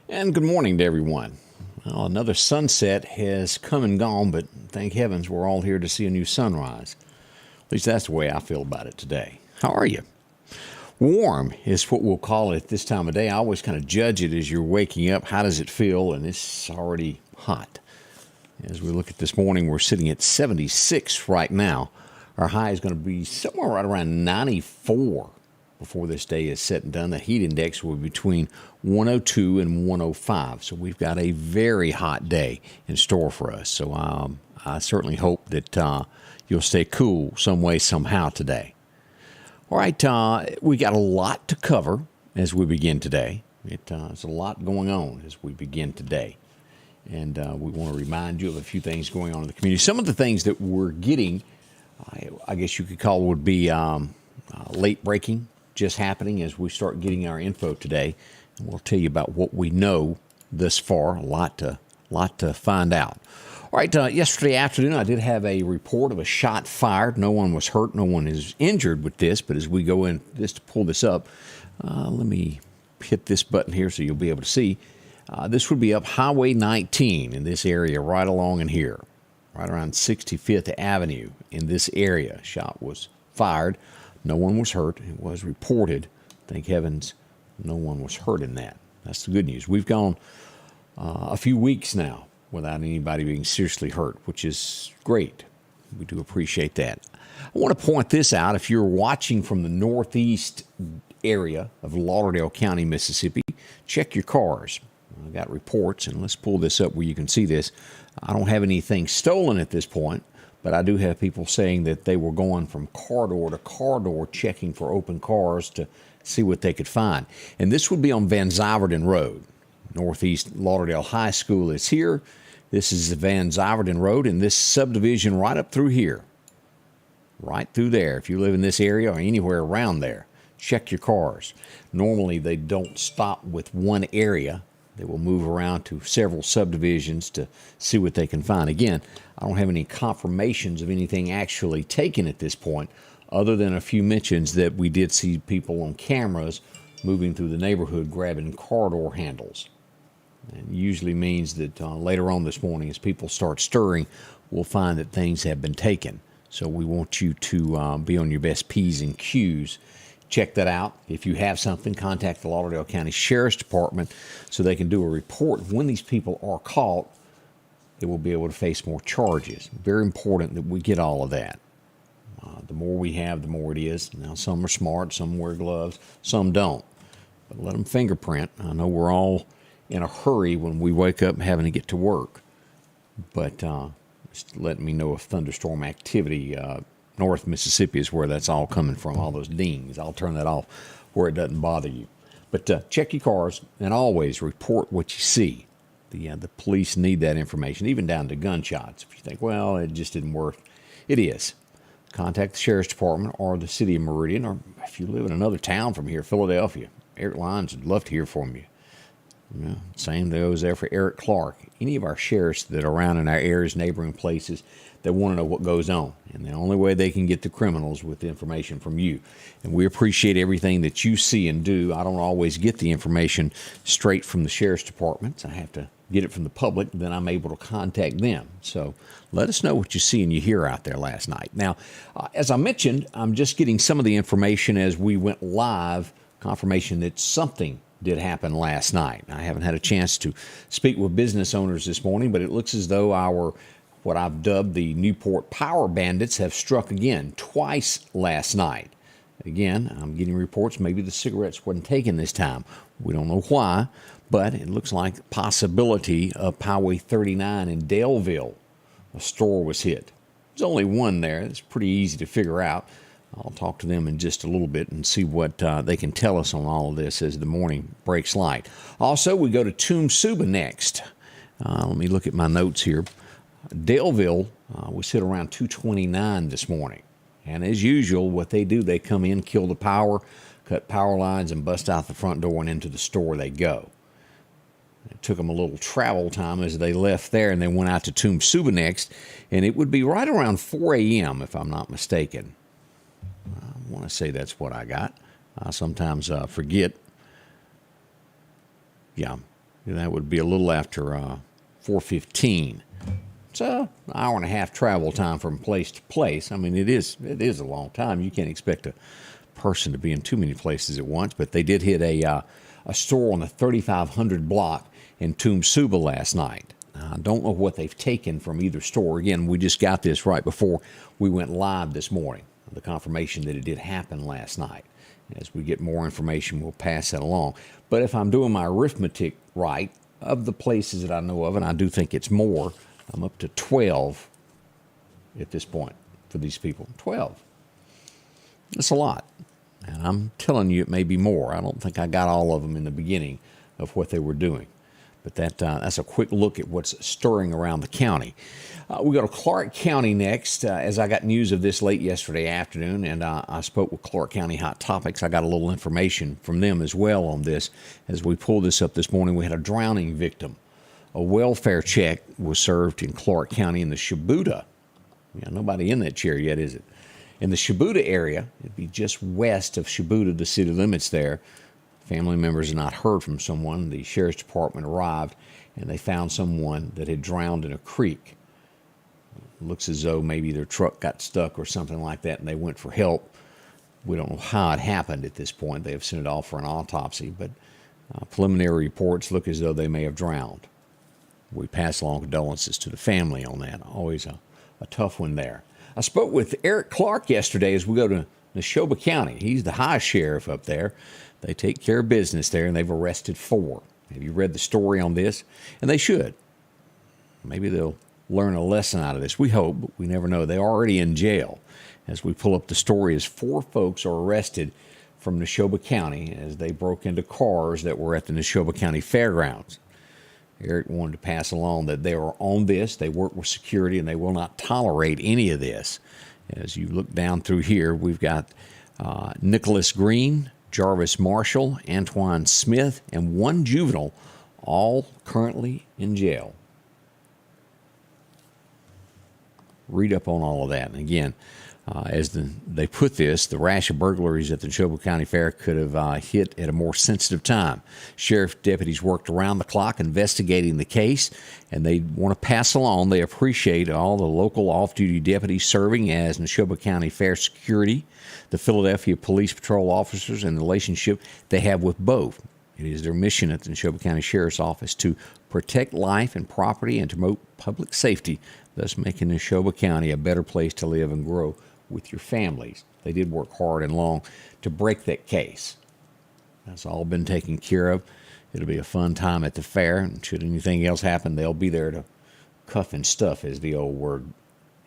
And good morning to everyone. Well, another sunset has come and gone, but thank heavens we're all here to see a new sunrise. At least that's the way I feel about it today. How are you? Warm is what we'll call it this time of day. I always kind of judge it as you're waking up. How does it feel? And it's already hot. As we look at this morning, we're sitting at 76 right now. Our high is going to be somewhere right around 94 before this day is set and done. The heat index will be between 102 and 105. So we've got a very hot day in store for us. So I certainly hope that you'll stay cool some way, somehow today. All right, we got a lot to cover as we begin today. There's a lot going on as we begin today. And we want to remind you of a few things going on in the community. Some of the things that we're getting, I guess you could call would be late breaking, just happening as we start getting our info today. And we'll tell you about what we know thus far, a lot to find out. All right, yesterday afternoon I did have a report of a shot fired. No one was hurt, no one is injured with this, but as we go in this to pull this up, let me hit this button here so you'll be able to see. This would be up Highway 19 in this area right along in here, right around 65th Avenue in this area. Shot was fired. No one was hurt. It was reported. Thank heavens no one was hurt in that. That's the good news. We've gone a few weeks now without anybody being seriously hurt, which is great. We do appreciate that. I want to point this out. If you're watching from the northeast area of Lauderdale County, Mississippi, check your cars. I got reports, and let's pull this up where you can see this. I don't have anything stolen at this point, but I do have people saying that they were going from car door to car door checking for open cars to see what they could find. And this would be on Van Zyverden Road. Northeast Lauderdale High School is here. This is the Van Zyverden Road, and this subdivision right up through here. Right through there. If you live in this area or anywhere around there, check your cars. Normally, they don't stop with one area. They will move around to several subdivisions to see what they can find. Again, I don't have any confirmations of anything actually taken at this point, other than a few mentions that we did see people on cameras moving through the neighborhood grabbing car door handles. And usually means that later on this morning, as people start stirring, we'll find that things have been taken. So we want you to be on your best P's and Q's. Check that out. If you have something, contact the Lauderdale County Sheriff's Department so they can do a report. When these people are caught, they will be able to face more charges. Very important that we get all of that. The more we have, the more it is. Now, some are smart, some wear gloves, some don't. But let them fingerprint. I know we're all in a hurry when we wake up having to get to work. But just letting me know of thunderstorm activity. North Mississippi is where that's all coming from, all those dings. I'll turn that off where it doesn't bother you. But check your cars and always report what you see. The police need that information, even down to gunshots. If you think, well, it just didn't work, it is. Contact the Sheriff's Department or the City of Meridian, or if you live in another town from here, Philadelphia, Eric Lyons would love to hear from you. Same goes there for Eric Clarke. Any of our sheriffs that are around in our areas, neighboring places, that want to know what goes on. And the only way they can get the criminals with the information from you. And we appreciate everything that you see and do. I don't always get the information straight from the Sheriff's Department. I have to get it from the public, then I'm able to contact them. So let us know what you see and you hear out there last night. Now, as I mentioned, I'm just getting some of the information as we went live, confirmation that something did happen last night. I haven't had a chance to speak with business owners this morning, but it looks as though what I've dubbed the Newport Power Bandits have struck again, twice last night. Again, I'm getting reports maybe the cigarettes wasn't taken this time. We don't know why, but it looks like possibility of Highway 39 in Daleville. A store was hit. There's only one there. It's pretty easy to figure out. I'll talk to them in just a little bit and see what they can tell us on all of this as the morning breaks light. Also, we go to Subdivision next. Let me look at my notes here. Daleville was hit around 2:29 this morning. And as usual, what they do, they come in, kill the power, cut power lines, and bust out the front door, and into the store they go. It took them a little travel time as they left there, and they went out to Subdivision next, and it would be right around 4 a.m., if I'm not mistaken. I want to say that's what I got. I sometimes forget. Yeah, That would be a little after 4:15. It's an hour and a half travel time from place to place. I mean, it is a long time. You can't expect a person to be in too many places at once. But they did hit a store on the 3500 block in Suba last night. I don't know what they've taken from either store. Again, we just got this right before we went live this morning, the confirmation that it did happen last night. As we get more information, we'll pass that along. But if I'm doing my arithmetic right, of the places that I know of, and I do think it's more, I'm up to 12 at this point for these people. 12. That's a lot. And I'm telling you, it may be more. I don't think I got all of them in the beginning of what they were doing. But that's a quick look at what's stirring around the county. We go to Clarke County next, as I got news of this late yesterday afternoon, and I spoke with Clarke County Hot Topics. I got a little information from them as well on this. As we pulled this up this morning, we had a drowning victim. A welfare check was served in Clarke County in the Shibuda. Yeah, nobody in that chair yet, is it? In the Shibuda area, it'd be just west of Shibuda, the city limits there. Family members had not heard from someone. The sheriff's department arrived, and they found someone that had drowned in a creek. It looks as though maybe their truck got stuck or something like that, and they went for help. We don't know how it happened at this point. They have sent it off for an autopsy, but preliminary reports look as though they may have drowned. We pass along condolences to the family on that. Always a tough one there. I spoke with Eric Clarke yesterday as we go to Neshoba County. He's the high sheriff up there. They take care of business there, and they've arrested 4. Have you read the story on this? And they should. Maybe they'll learn a lesson out of this. We hope, but we never know. They're already in jail. As we pull up the story, as 4 folks are arrested from Neshoba County as they broke into cars that were at the Neshoba County Fairgrounds. Eric wanted to pass along that they are on this. They work with security, and they will not tolerate any of this. As you look down through here, we've got Nicholas Green, Jarvis Marshall, Antoine Smith, and 1 juvenile, all currently in jail. Read up on all of that. And again, as they put this, the rash of burglaries at the Neshoba County Fair could have hit at a more sensitive time. Sheriff deputies worked around the clock investigating the case, and they want to pass along. They appreciate all the local off-duty deputies serving as Neshoba County Fair security, the Philadelphia Police Patrol officers, and the relationship they have with both. It is their mission at the Neshoba County Sheriff's Office to protect life and property and to promote public safety, thus making Neshoba County a better place to live and grow with your families. They did work hard and long to break that case. That's all been taken care of. It'll be a fun time at the fair, and should anything else happen, they'll be there to cuff and stuff, as the old word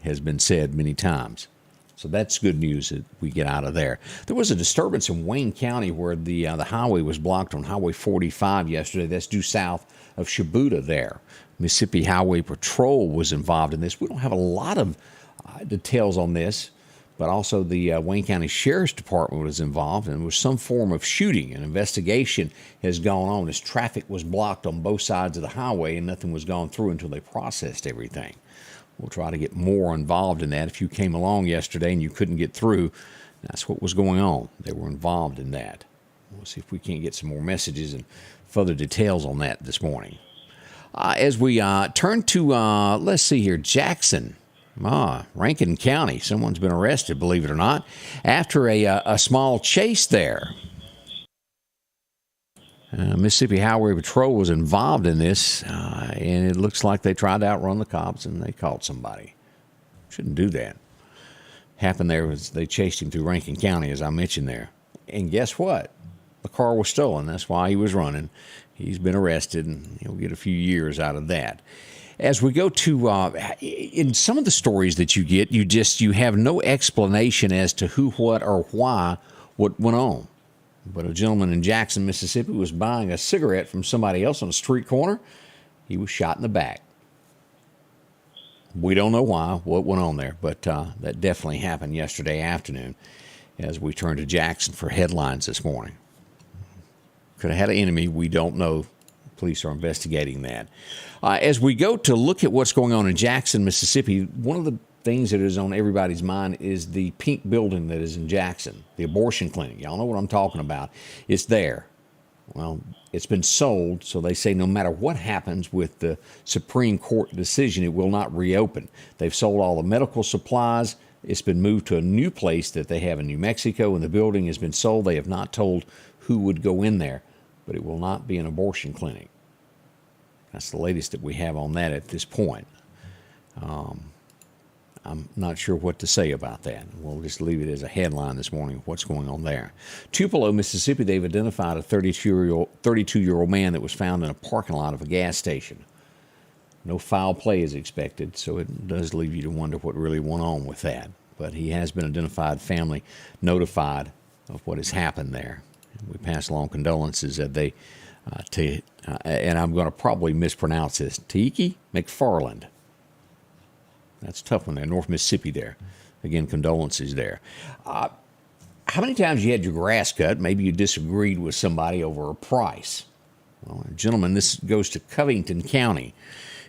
has been said many times. So that's good news that we get out of there. There was a disturbance in Wayne County where the highway was blocked on Highway 45 yesterday. That's due south of Shibuda there. Mississippi Highway Patrol was involved in this. We don't have a lot of details on this, but also the Wayne County Sheriff's Department was involved, and there was some form of shooting. An investigation has gone on as traffic was blocked on both sides of the highway, and nothing was gone through until they processed everything. We'll try to get more involved in that. If you came along yesterday and you couldn't get through, that's what was going on. They were involved in that. We'll see if we can't get some more messages and further details on that this morning. As we turn to, let's see here, Jackson, Rankin County. Someone's been arrested, believe it or not, after a small chase there. Mississippi Highway Patrol was involved in this, and it looks like they tried to outrun the cops, and they caught somebody. Shouldn't do that. Happened there was they chased him through Rankin County, as I mentioned there. And guess what? The car was stolen. That's why he was running. He's been arrested, and he'll get a few years out of that. As we go to, in some of the stories that you get, you have no explanation as to who, what, or why what went on. But a gentleman in Jackson, Mississippi, was buying a cigarette from somebody else on a street corner. He was shot in the back. We don't know why, what went on there, but that definitely happened yesterday afternoon as we turn to Jackson for headlines this morning. Could have had an enemy. We don't know. Police are investigating that. As we go to look at what's going on in Jackson, Mississippi, one of the things that is on everybody's mind is the pink building that is in Jackson, the abortion clinic. Y'all know what I'm talking about. It's there. Well, it's been sold, so they say no matter what happens with the Supreme Court decision, it will not reopen. They've sold all the medical supplies. It's been moved to a new place that they have in New Mexico, and the building has been sold. They have not told who would go in there, but it will not be an abortion clinic. That's the latest that we have on that at this point. I'm not sure what to say about that. We'll just leave it as a headline this morning of what's going on there. Tupelo, Mississippi, they've identified a 32-year-old man that was found in a parking lot of a gas station. No foul play is expected, so it does leave you to wonder what really went on with that. But he has been identified, family notified of what has happened there. We pass along condolences that they, and I'm going to probably mispronounce this, Tiki McFarland. That's a tough one there, North Mississippi there. Again, condolences there. How many times you had your grass cut? Maybe you disagreed with somebody over a price. Well, gentlemen, this goes to Covington County.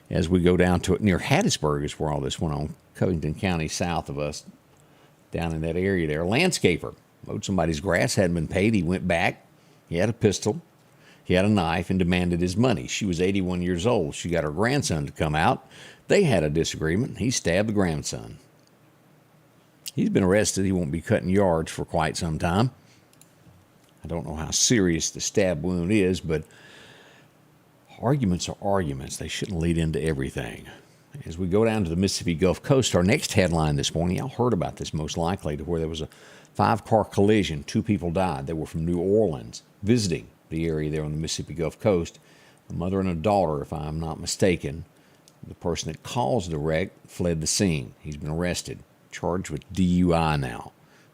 As we go down to it, near Hattiesburg is where all this went on. Covington County, south of us, down in that area there. A landscaper mowed somebody's grass, hadn't been paid. He went back. He had a pistol. He had a knife and demanded his money. She was 81 years old. She got her grandson to come out. They had a disagreement. He stabbed the grandson. He's been arrested. He won't be cutting yards for quite some time. I don't know how serious the stab wound is, but arguments are arguments. They shouldn't lead into everything. As we go down to the Mississippi Gulf Coast, our next headline this morning, y'all heard about this most likely, to where there was a 5-car collision. 2 people died. They were from New Orleans visiting the area there on the Mississippi Gulf Coast. A mother and a daughter, if I'm not mistaken. The person that caused the wreck fled the scene. He's been arrested, charged with DUI now.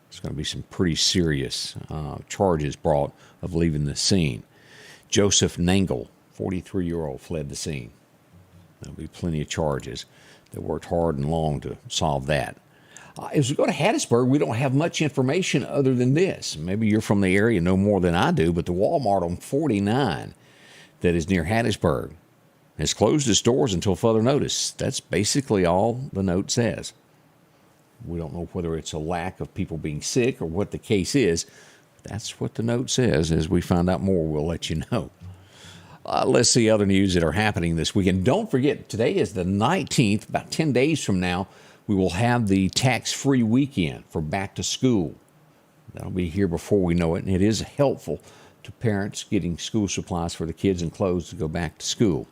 There's going to be some pretty serious charges brought of leaving the scene. Joseph Nangle, 43-year-old, fled the scene. There'll be plenty of charges. They worked hard and long to solve that. As we go to Hattiesburg, we don't have much information other than this. Maybe you're from the area, know more than I do, but the Walmart on 49 that is near Hattiesburg has closed its doors until further notice. That's basically all the note says. We don't know whether it's a lack of people being sick or what the case is. That's what the note says. As we find out more, we'll let you know. Let's see other news that are happening this weekend. Don't forget, today is the 19th. About 10 days from now, we will have the tax-free weekend for back to school. That'll be here before we know it, and it is helpful to parents getting school supplies for the kids and clothes to go back to school.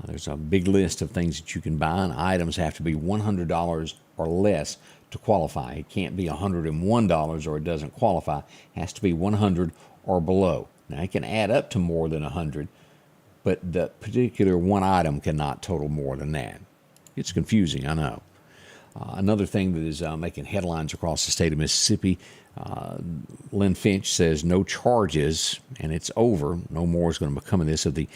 There's a big list of things that you can buy, and items have to be $100 or less to qualify. It can't be $101 or it doesn't qualify. It has to be $100 or below. Now, it can add up to more than $100, but the particular one item cannot total more than that. It's confusing, I know. Another thing that is making headlines across the state of Mississippi, Lynn Finch says no charges, and it's over. No more is going to become of this, of the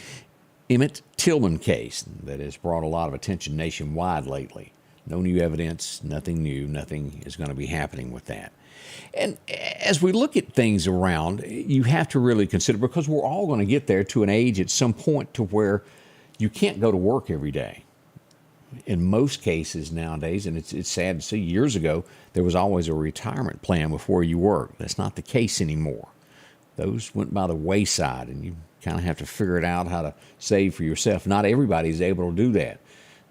Emmett Tillman case that has brought a lot of attention nationwide lately. No new evidence, nothing new, nothing is going to be happening with that. And as we look at things around, you have to really consider, because we're all going to get there to an age at some point to where you can't go to work every day. In most cases nowadays, and it's sad to see, years ago, there was always a retirement plan before you worked. That's not the case anymore. Those went by the wayside, and you kind of have to figure it out how to save for yourself. Not everybody is able to do that.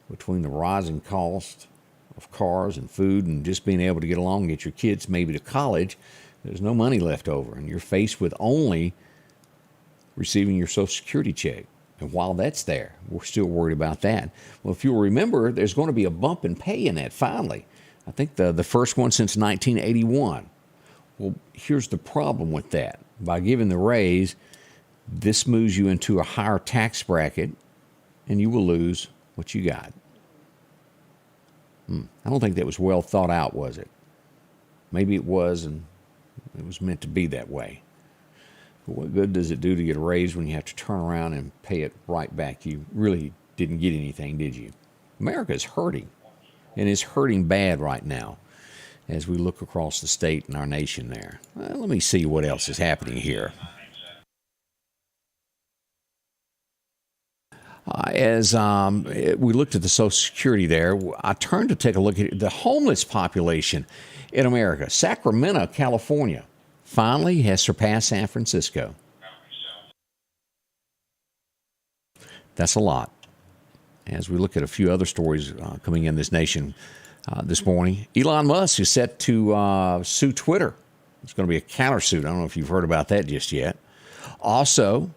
Between the rising cost of cars and food and just being able to get along and get your kids maybe to college, there's no money left over, and you're faced with only receiving your Social Security check. And while that's there, we're still worried about that. Well, if you'll remember, there's going to be a bump in pay in that finally. I think the first one since 1981. Well, here's the problem with that. By giving the raise, this moves you into a higher tax bracket, and you will lose what you got. I don't think that was well thought out, was it? Maybe it was, and it was meant to be that way. But what good does it do to get a raise when you have to turn around and pay it right back? You really didn't get anything, did you? America is hurting, and it's hurting bad right now as we look across the state and our nation there. Well, let me see what else is happening here. As we looked at the Social Security there, I turned to take a look at the homeless population in America. Sacramento, California, finally has surpassed San Francisco. That's a lot. As we look at a few other stories coming in this nation this morning, Elon Musk is set to sue Twitter. It's going to be a countersuit. I don't know if you've heard about that just yet. Also,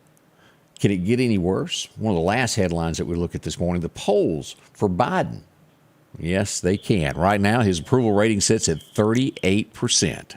can it get any worse? One of the last headlines that we look at this morning, the polls for Biden. Yes, they can. Right now, his approval rating sits at 38%.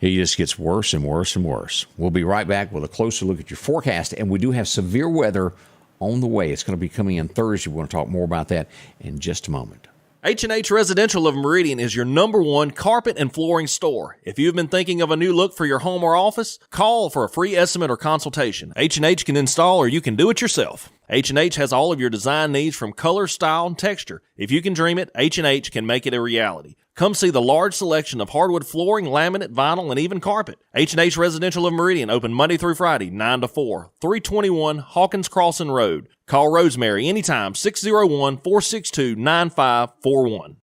It just gets worse and worse and worse. We'll be right back with a closer look at your forecast, and we do have severe weather on the way. It's going to be coming in Thursday. We're going to talk more about that in just a moment. H&H Residential of Meridian is your #1 carpet and flooring store. If you've been thinking of a new look for your home or office, call for a free estimate or consultation. H&H can install or you can do it yourself. H&H has all of your design needs from color, style, and texture. If you can dream it, H&H can make it a reality. Come see the large selection of hardwood flooring, laminate, vinyl, and even carpet. H&H Residential of Meridian, open Monday through Friday, 9 to 4, 321 Hawkins Crossing Road. Call Rosemary anytime, 601-462-9541.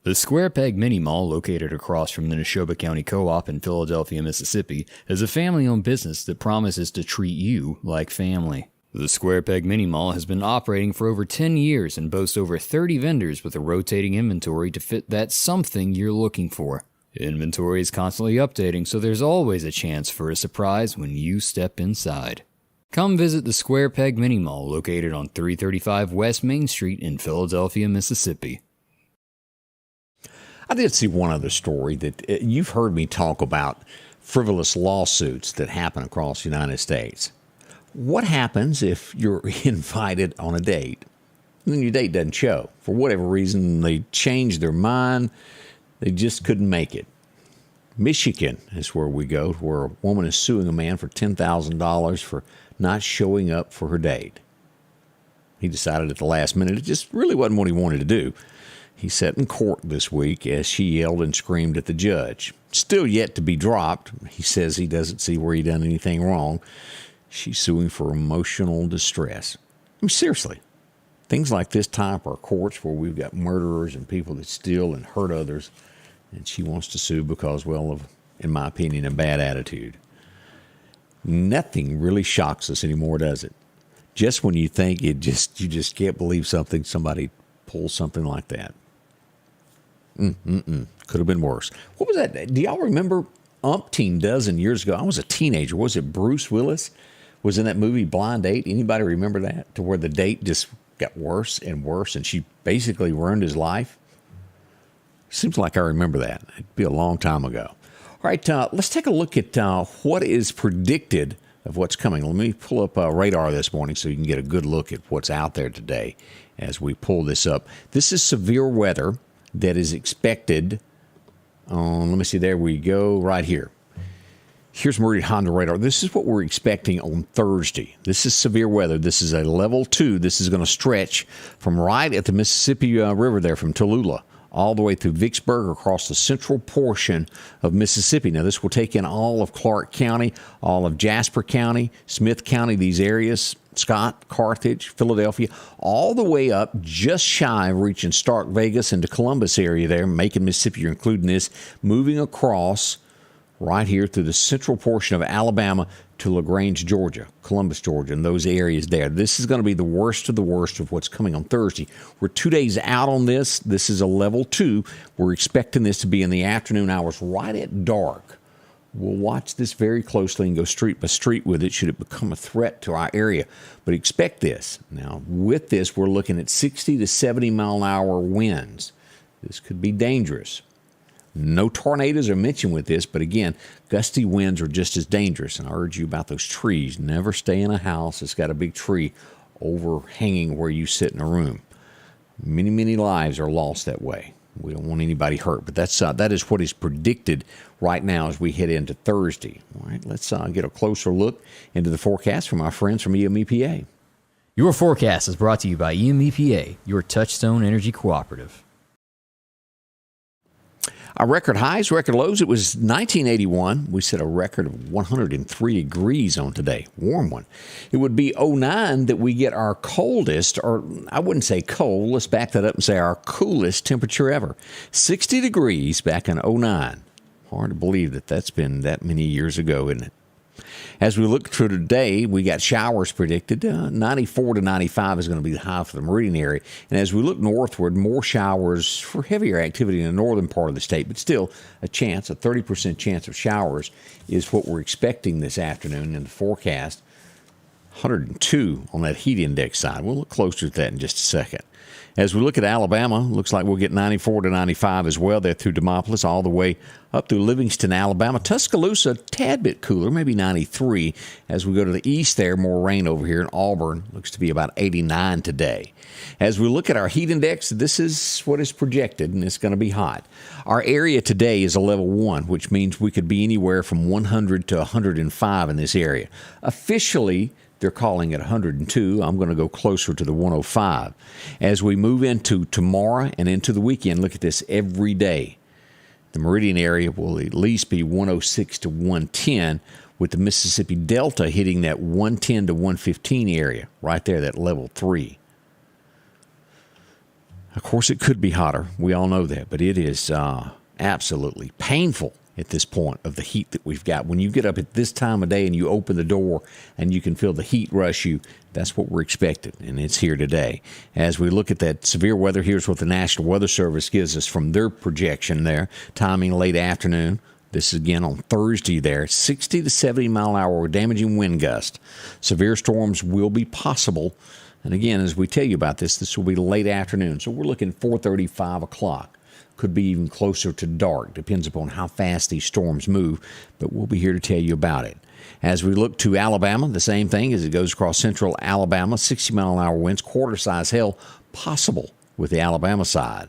The Square Peg Mini Mall, located across from the Neshoba County Co-op in Philadelphia, Mississippi, is a family-owned business that promises to treat you like family. The Square Peg Mini Mall has been operating for over 10 years and boasts over 30 vendors with a rotating inventory to fit that something you're looking for. Inventory is constantly updating, so there's always a chance for a surprise when you step inside. Come visit the Square Peg Mini Mall, located on 335 West Main Street in Philadelphia, Mississippi. I did see one other story that you've heard me talk about frivolous lawsuits that happen across the United States. What happens if you're invited on a date and then your date doesn't show? For whatever reason, they changed their mind. They just couldn't make it. Michigan is where we go, where a woman is suing a man for $10,000 for not showing up for her date. He decided at the last minute it just really wasn't what he wanted to do. He sat in court this week as she yelled and screamed at the judge. Still yet to be dropped. He says he doesn't see where he done anything wrong. She's suing for emotional distress. I mean, seriously, things like this type are courts where we've got murderers and people that steal and hurt others, and she wants to sue because, well, of, in my opinion, a bad attitude. Nothing really shocks us anymore, does it? Just when you think you just can't believe somebody pulls something like that. Could have been worse. What was that? Do y'all remember umpteen dozen years ago? I was a teenager. Was it Bruce Willis? Was in that movie Blind Date? Anybody remember that? To where the date just got worse and worse, and she basically ruined his life? Seems like I remember that. It'd be a long time ago. All right, let's take a look at what is predicted of what's coming. Let me pull up radar this morning so you can get a good look at what's out there today as we pull this up. This is severe weather that is expected on, let me see, there we go, right here. Here's Meridian Honda radar. This is what we're expecting on Thursday. This is severe weather. This is a level 2. This is going to stretch from right at the Mississippi River there, from Tallulah, all the way through Vicksburg across the central portion of Mississippi. Now, this will take in all of Clarke County, all of Jasper County, Smith County, these areas, Scott, Carthage, Philadelphia, all the way up just shy of reaching Stark, Vegas, into Columbus area there, Macon, Mississippi. You're including this, moving across right here through the central portion of Alabama to LaGrange, Georgia, Columbus, Georgia, and those areas there. This is going to be the worst of what's coming on Thursday. We're 2 days out on this. This is a level 2. We're expecting this to be in the afternoon hours, right at dark. We'll watch this very closely and go street by street with it should it become a threat to our area. But expect this. Now, with this, we're looking at 60 to 70 mile an hour winds. This could be dangerous. No tornadoes are mentioned with this, but again, gusty winds are just as dangerous. And I urge you about those trees. Never stay in a house that's got a big tree overhanging where you sit in a room. Many, many lives are lost that way. We don't want anybody hurt, but that is what is predicted right now as we head into Thursday. All right, let's get a closer look into the forecast from our friends from EMEPA. Your forecast is brought to you by EMEPA, your Touchstone Energy Cooperative. Our record highs, record lows, it was 1981. We set a record of 103 degrees on today, warm one. It would be 09 that we get our coldest, or I wouldn't say cold, let's back that up and say our coolest temperature ever. 60 degrees back in 09. Hard to believe that that's been that many years ago, isn't it? As we look through today, we got showers predicted. 94 to 95 is going to be the high for the Meridian area. And as we look northward, more showers for heavier activity in the northern part of the state, but still a 30% chance of showers is what we're expecting this afternoon in the forecast. 102 on that heat index side. We'll look closer at that in just a second. As we look at Alabama, looks like we'll get 94 to 95 as well there through Demopolis, all the way up through Livingston, Alabama. Tuscaloosa, a tad bit cooler, maybe 93. As we go to the east there, more rain over here in Auburn. Looks to be about 89 today. As we look at our heat index, this is what is projected, and it's going to be hot. Our area today is a level 1, which means we could be anywhere from 100 to 105 in this area. Officially, they're calling it 102. I'm going to go closer to the 105. As we move into tomorrow and into the weekend, look at this every day. The Meridian area will at least be 106 to 110, with the Mississippi Delta hitting that 110 to 115 area right there, that level 3. Of course, it could be hotter. We all know that, but it is absolutely painful at this point of the heat that we've got. When you get up at this time of day and you open the door and you can feel the heat rush you, that's what we're expecting, and it's here today. As we look at that severe weather, here's what the National Weather Service gives us from their projection there. Timing late afternoon. This is again on Thursday there. 60 to 70 mile an hour damaging wind gust. Severe storms will be possible. And again, as we tell you about this will be late afternoon. So we're looking 4:30, 5 o'clock. Could be even closer to dark. Depends upon how fast these storms move, but we'll be here to tell you about it. As we look to Alabama, the same thing as it goes across central Alabama, 60 mile an hour winds, quarter-size hail possible with the Alabama side.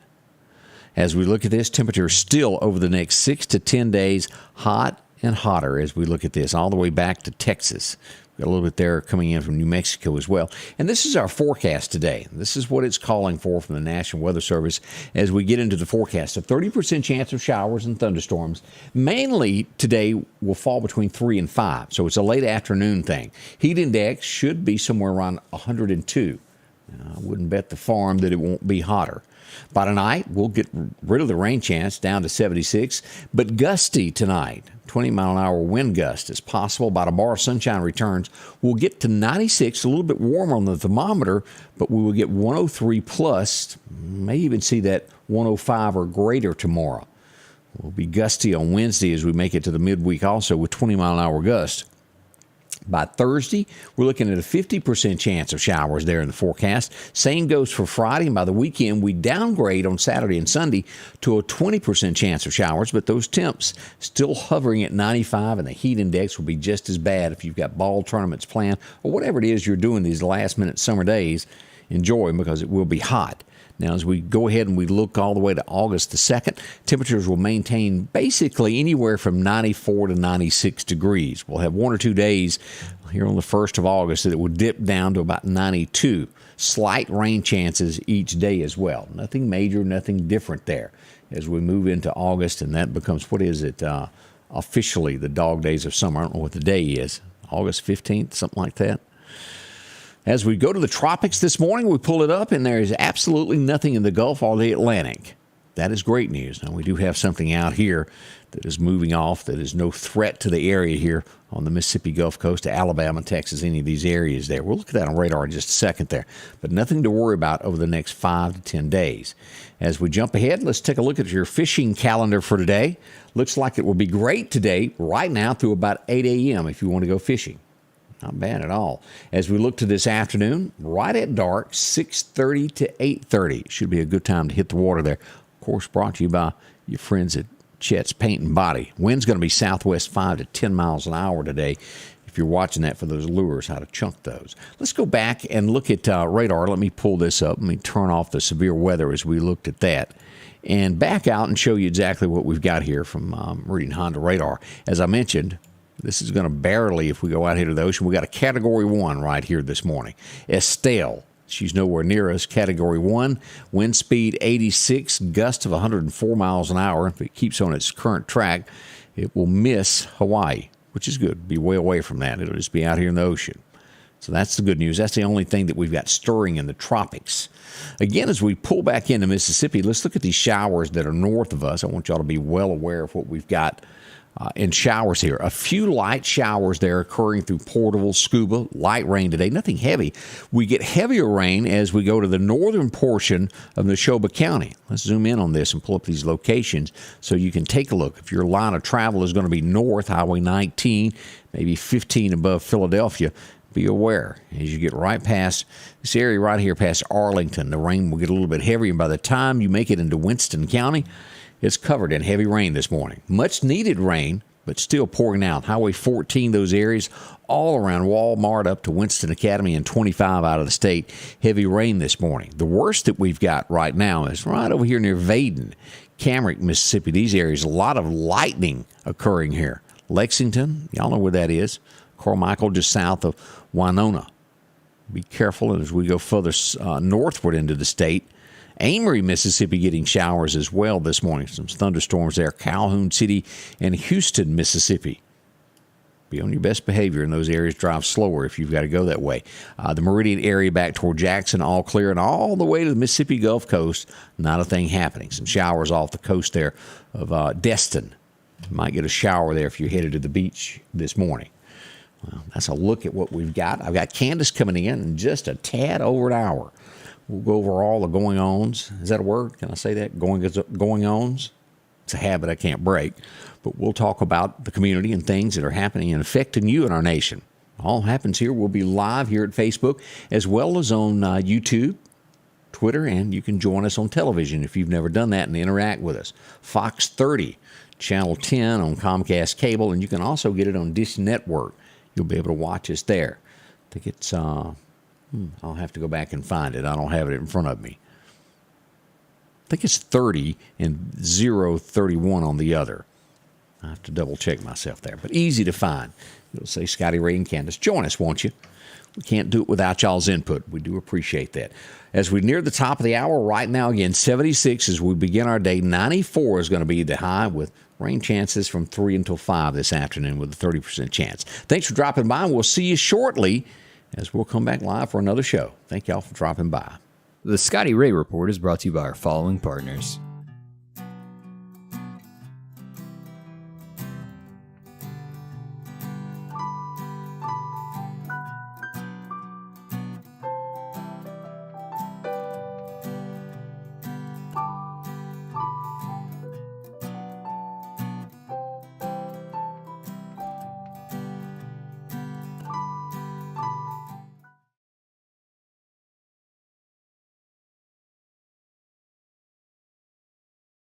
As we look at this, temperature still over the next 6 to 10 days, hot and hotter as we look at this, all the way back to Texas. Got a little bit there coming in from New Mexico as well. And this is our forecast today. This is what it's calling for from the National Weather Service as we get into the forecast. A 30% chance of showers and thunderstorms. Mainly today will fall between 3 and 5. So it's a late afternoon thing. Heat index should be somewhere around 102. I wouldn't bet the farm that it won't be hotter. By tonight, we'll get rid of the rain chance down to 76, but gusty tonight. 20 mile an hour wind gust is possible. By tomorrow, sunshine returns. We'll get to 96, a little bit warmer on the thermometer, but we will get 103 plus. May even see that 105 or greater tomorrow. We'll be gusty on Wednesday as we make it to the midweek also with 20 mile an hour gusts. By Thursday, we're looking at a 50% chance of showers there in the forecast. Same goes for Friday, and by the weekend, we downgrade on Saturday and Sunday to a 20% chance of showers, but those temps still hovering at 95, and the heat index will be just as bad if you've got ball tournaments planned or whatever it is you're doing these last-minute summer days. Enjoy them because it will be hot. Now, as we go ahead and we look all the way to August the 2nd, temperatures will maintain basically anywhere from 94 to 96 degrees. We'll have 1 or 2 days here on the 1st of August that it will dip down to about 92. Slight rain chances each day as well. Nothing major, nothing different there as we move into August, and that becomes, what is it, officially the dog days of summer. I don't know what the day is. August 15th, something like that. As we go to the tropics this morning, we pull it up, and there is absolutely nothing in the Gulf or the Atlantic. That is great news. Now, we do have something out here that is moving off that is no threat to the area here on the Mississippi Gulf Coast to Alabama, Texas, any of these areas there. We'll look at that on radar in just a second there, but nothing to worry about over the next 5 to 10 days. As we jump ahead, let's take a look at your fishing calendar for today. Looks like it will be great today, right now, through about 8 a.m. if you want to go fishing. Not bad at all. As we look to this afternoon, right at dark, 6:30 to 8:30. Should be a good time to hit the water there. Of course, brought to you by your friends at Chet's Paint and Body. Wind's going to be southwest 5 to 10 miles an hour today. If you're watching that for those lures, how to chunk those. Let's go back and look at radar. Let me pull this up. Let me turn off the severe weather as we looked at that. And back out and show you exactly what we've got here from Meridian Honda radar. As I mentioned, this is going to barely, if we go out here to the ocean, we got a Category 1 right here this morning. Estelle, she's nowhere near us. Category 1, wind speed 86, gust of 104 miles an hour. If it keeps on its current track, it will miss Hawaii, which is good. Be way away from that. It'll just be out here in the ocean. So that's the good news. That's the only thing that we've got stirring in the tropics. Again, as we pull back into Mississippi, let's look at these showers that are north of us. I want y'all to be well aware of what we've got and showers here. A few light showers there occurring through Porterville, Scuba. Light rain today, nothing heavy. We get heavier rain as we go to the northern portion of Neshoba County. Let's zoom in on this and pull up these locations so you can take a look. If your line of travel is going to be north, Highway 19, maybe 15 above Philadelphia, be aware as you get right past this area right here past Arlington. The rain will get a little bit heavier, and by the time you make it into Winston County, it's covered in heavy rain this morning. Much needed rain, but still pouring out. Highway 14, those areas all around Walmart up to Winston Academy and 25 out of the state. Heavy rain this morning. The worst that we've got right now is right over here near Vaden, Camrick, Mississippi. These areas, a lot of lightning occurring here. Lexington, y'all know where that is. Carmichael, just south of Winona. Be careful as we go further northward into the state. Amory, Mississippi, getting showers as well this morning. Some thunderstorms there. Calhoun City and Houston, Mississippi. Be on your best behavior in those areas. Drive slower if you've got to go that way. The Meridian area back toward Jackson, all clear. And all the way to the Mississippi Gulf Coast, not a thing happening. Some showers off the coast there of Destin. You might get a shower there if you're headed to the beach this morning. Well, that's a look at what we've got. I've got Candace coming in just a tad over an hour. We'll go over all the going-ons. Is that a word? Can I say that? Going-ons? It's a habit I can't break. But we'll talk about the community and things that are happening and affecting you in our nation. All happens here. We'll be live here at Facebook as well as on YouTube, Twitter, and you can join us on television if you've never done that and interact with us. Fox 30, Channel 10 on Comcast Cable, and you can also get it on Dish Network. You'll be able to watch us there. I think it's... I'll have to go back and find it. I don't have it in front of me. I think it's 30 and 031 on the other. I have to double check myself there, but easy to find. It'll say Scotty Ray and Candace. Join us, won't you? We can't do it without y'all's input. We do appreciate that. As we near the top of the hour right now, again, 76 as we begin our day. 94 is going to be the high with rain chances from 3 until 5 this afternoon with a 30% chance. Thanks for dropping by, and we'll see you shortly as we'll come back live for another show. Thank y'all for dropping by. The Scotty Ray Report is brought to you by our following partners.